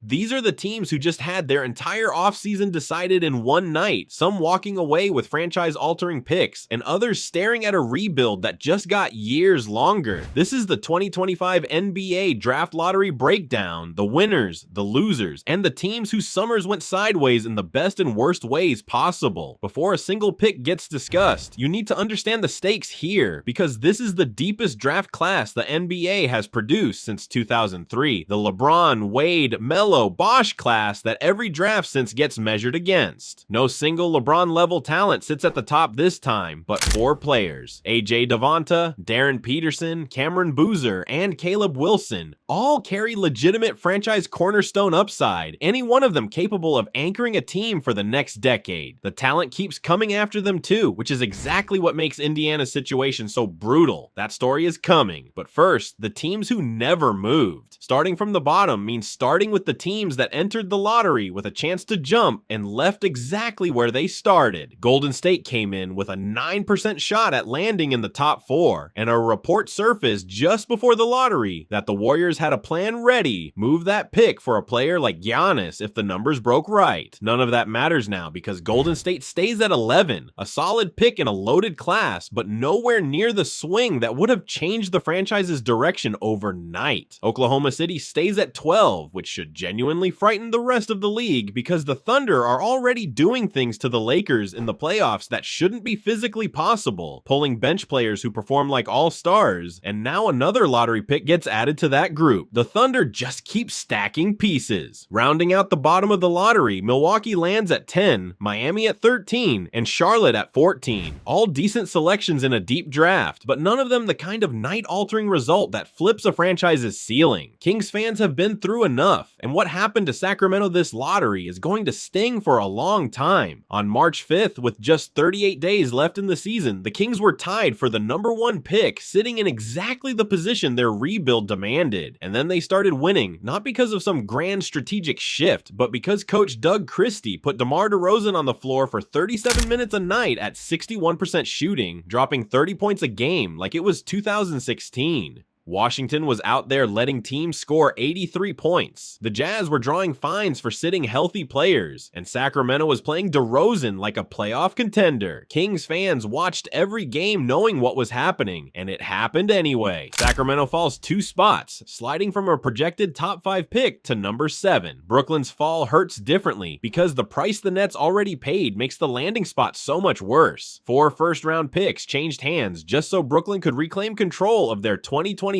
These are the teams who just had their entire offseason decided in one night, some walking away with franchise-altering picks, and others staring at a rebuild that just got years longer. This is the 2025 NBA Draft Lottery breakdown, the winners, the losers, and the teams whose summers went sideways in the best and worst ways possible. Before a single pick gets discussed, you need to understand the stakes here, because this is the deepest draft class the NBA has produced since 2003, the LeBron, Wade, Melo, Bosh class that every draft since gets measured against. No single LeBron-level talent sits at the top this time, but 4 players: AJ Devonta, Darren Peterson, Cameron Boozer, and Caleb Wilson, all carry legitimate franchise cornerstone upside, any one of them capable of anchoring a team for the next decade. The talent keeps coming after them too, which is exactly what makes Indiana's situation so brutal. That story is coming. But first, the teams who never moved. Starting from the bottom means starting with the teams that entered the lottery with a chance to jump and left exactly where they started. Golden State came in with a 9% shot at landing in the top 4, and a report surfaced just before the lottery that the Warriors had a plan ready, move that pick for a player like Giannis if the numbers broke right. None of that matters now because Golden State stays at 11, a solid pick in a loaded class, but nowhere near the swing that would have changed the franchise's direction overnight. Oklahoma City stays at 12, which should genuinely frighten the rest of the league because the Thunder are already doing things to the Lakers in the playoffs that shouldn't be physically possible, pulling bench players who perform like all-stars, and now another lottery pick gets added to that group. The Thunder just keep stacking pieces. Rounding out the bottom of the lottery, Milwaukee lands at 10, Miami at 13, and Charlotte at 14. All decent selections in a deep draft, but none of them the kind of night-altering result that flips a franchise's ceiling. Kings fans have been through enough, and what happened to Sacramento this lottery is going to sting for a long time. On March 5th, with just 38 days left in the season, the Kings were tied for the #1 pick, sitting in exactly the position their rebuild demanded. And then they started winning, not because of some grand strategic shift, but because coach Doug Christie put DeMar DeRozan on the floor for 37 minutes a night at 61% shooting, dropping 30 points a game like it was 2016. Washington was out there letting teams score 83 points. The Jazz were drawing fines for sitting healthy players, and Sacramento was playing DeRozan like a playoff contender. Kings fans watched every game knowing what was happening, and it happened anyway. Sacramento falls 2 spots, sliding from a projected top 5 pick to number 7. Brooklyn's fall hurts differently because the price the Nets already paid makes the landing spot so much worse. 4 first-round picks changed hands just so Brooklyn could reclaim control of their 2025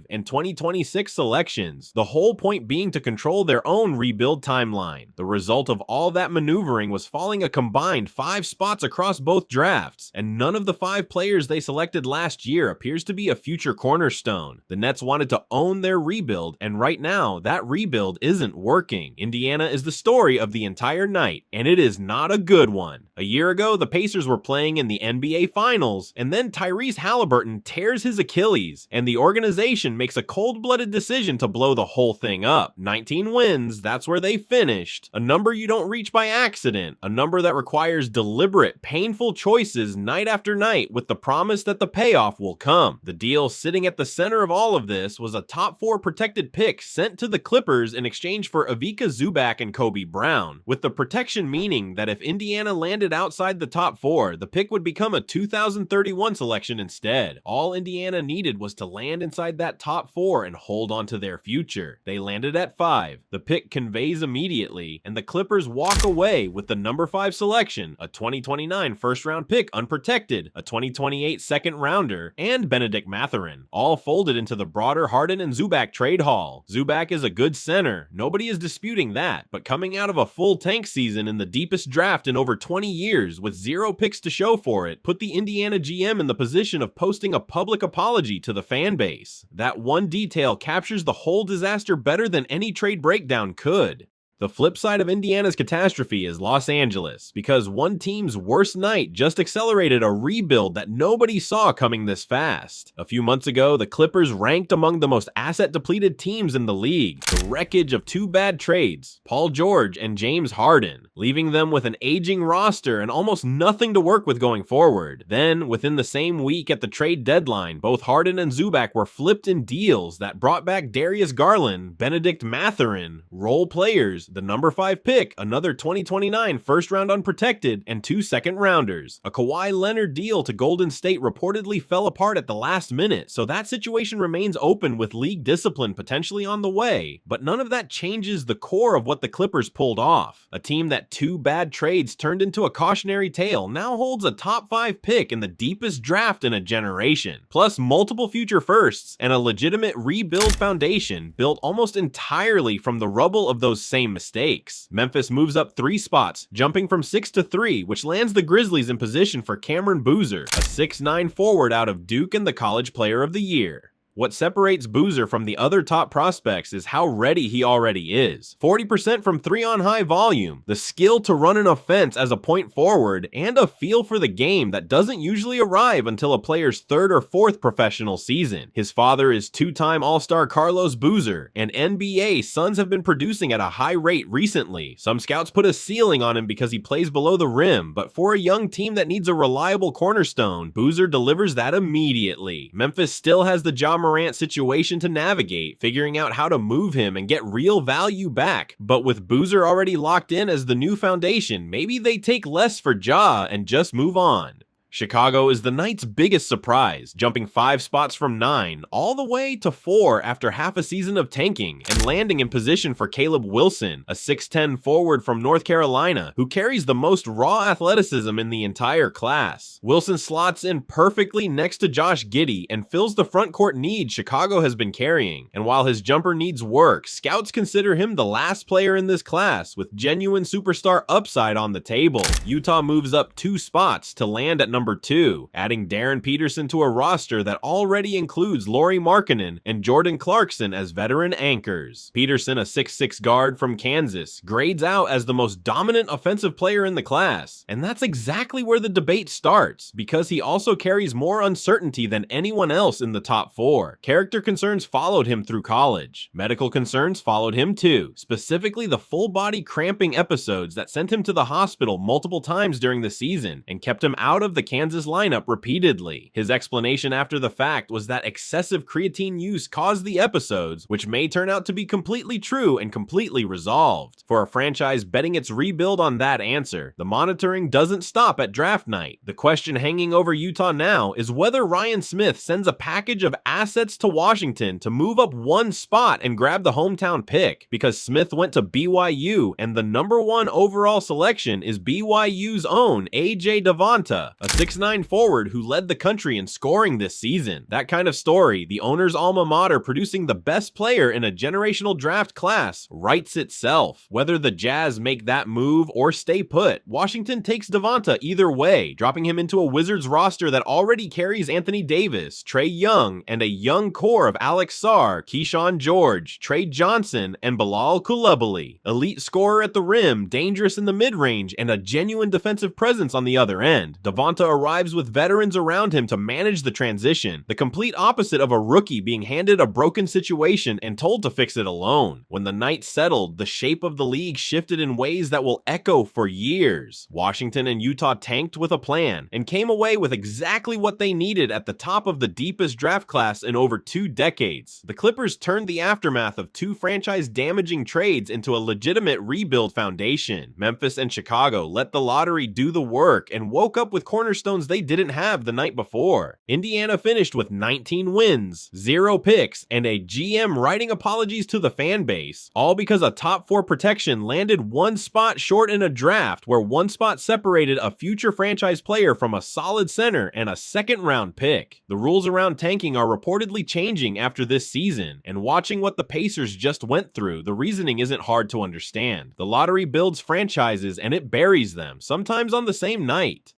and 2026 selections, the whole point being to control their own rebuild timeline. The result of all that maneuvering was falling a combined 5 spots across both drafts, and none of the 5 players they selected last year appears to be a future cornerstone. The Nets wanted to own their rebuild, and right now, that rebuild isn't working. Indiana is the story of the entire night, and it is not a good one. A year ago, the Pacers were playing in the NBA Finals, and then Tyrese Halliburton tears his Achilles, and the organization makes a cold-blooded decision to blow the whole thing up. 19 wins, that's where they finished. A number you don't reach by accident, a number that requires deliberate, painful choices night after night with the promise that the payoff will come. The deal sitting at the center of all of this was a top 4 protected pick sent to the Clippers in exchange for Ivica Zubac and Kobe Brown, with the protection meaning that if Indiana landed outside the top 4, the pick would become a 2031 selection instead. All Indiana needed was to land inside that top 4 and hold on to their future. They landed at 5. The pick conveys immediately, and the Clippers walk away with the number 5 selection, a 2029 first-round pick unprotected, a 2028 second-rounder, and Benedict Mathurin, all folded into the broader Harden and Zubac trade haul. Zubac is a good center, nobody is disputing that, but coming out of a full tank season in the deepest draft in over 20 years with 0 picks to show for it, put the Indiana GM in the position of posting a public apology to the fan base. That one detail captures the whole disaster better than any trade breakdown could. The flip side of Indiana's catastrophe is Los Angeles, because one team's worst night just accelerated a rebuild that nobody saw coming this fast. A few months ago, the Clippers ranked among the most asset-depleted teams in the league, the wreckage of two bad trades, Paul George and James Harden, leaving them with an aging roster and almost nothing to work with going forward. Then, within the same week at the trade deadline, both Harden and Zubac were flipped in deals that brought back Darius Garland, Benedict Mathurin, role players, the number 5 pick, another 2029 first round unprotected, and 2 second rounders. A Kawhi Leonard deal to Golden State reportedly fell apart at the last minute, so that situation remains open with league discipline potentially on the way. But none of that changes the core of what the Clippers pulled off. A team that 2 bad trades turned into a cautionary tale now holds a top 5 pick in the deepest draft in a generation, plus multiple future firsts and a legitimate rebuild foundation built almost entirely from the rubble of those same mistakes. Memphis moves up 3 spots, jumping from 6 to 3, which lands the Grizzlies in position for Cameron Boozer, a 6'9" forward out of Duke and the College Player of the Year. What separates Boozer from the other top prospects is how ready he already is. 40% from 3 on high volume, the skill to run an offense as a point forward, and a feel for the game that doesn't usually arrive until a player's 3rd or 4th professional season. His father is 2-time All-Star Carlos Boozer, and NBA Suns have been producing at a high rate recently. Some scouts put a ceiling on him because he plays below the rim, but for a young team that needs a reliable cornerstone, Boozer delivers that immediately. Memphis still has the Ja Morant situation to navigate, figuring out how to move him and get real value back. But with Boozer already locked in as the new foundation, maybe they take less for Ja and just move on. Chicago is the night's biggest surprise, jumping 5 spots from 9 all the way to 4 after half a season of tanking, and landing in position for Caleb Wilson, a 6'10" forward from North Carolina, who carries the most raw athleticism in the entire class. Wilson slots in perfectly next to Josh Giddey and fills the front court need Chicago has been carrying, and while his jumper needs work, scouts consider him the last player in this class with genuine superstar upside on the table. Utah moves up 2 spots to land at number 2, adding Darren Peterson to a roster that already includes Lauri Markkanen and Jordan Clarkson as veteran anchors. Peterson, a 6'6" guard from Kansas, grades out as the most dominant offensive player in the class, and that's exactly where the debate starts, because he also carries more uncertainty than anyone else in the top 4. Character concerns followed him through college. Medical concerns followed him too, specifically the full-body cramping episodes that sent him to the hospital multiple times during the season and kept him out of the Kansas lineup repeatedly. His explanation after the fact was that excessive creatine use caused the episodes, which may turn out to be completely true and completely resolved. For a franchise betting its rebuild on that answer, the monitoring doesn't stop at draft night. The question hanging over Utah now is whether Ryan Smith sends a package of assets to Washington to move up 1 spot and grab the hometown pick, because Smith went to BYU and the number 1 overall selection is BYU's own AJ Devonta, a 6'9" forward who led the country in scoring this season. That kind of story, the owner's alma mater producing the best player in a generational draft class, writes itself. Whether the Jazz make that move or stay put, Washington takes Devonta either way, dropping him into a Wizards roster that already carries Anthony Davis, Trae Young, and a young core of Alex Sarr, Keyshawn George, Trey Johnson, and Bilal Coulibaly. Elite scorer at the rim, dangerous in the mid-range, and a genuine defensive presence on the other end. Devonta arrives with veterans around him to manage the transition, the complete opposite of a rookie being handed a broken situation and told to fix it alone. When the night settled, the shape of the league shifted in ways that will echo for years. Washington and Utah tanked with a plan and came away with exactly what they needed at the top of the deepest draft class in over 2 decades. The Clippers turned the aftermath of 2 franchise-damaging trades into a legitimate rebuild foundation. Memphis and Chicago let the lottery do the work and woke up with cornerstones they didn't have the night before. Indiana finished with 19 wins, 0 picks, and a GM writing apologies to the fan base, all because a top 4 protection landed 1 spot short in a draft where 1 spot separated a future franchise player from a solid center and a 2nd round pick. The rules around tanking are reportedly changing after this season, and watching what the Pacers just went through, the reasoning isn't hard to understand. The lottery builds franchises and it buries them, sometimes on the same night.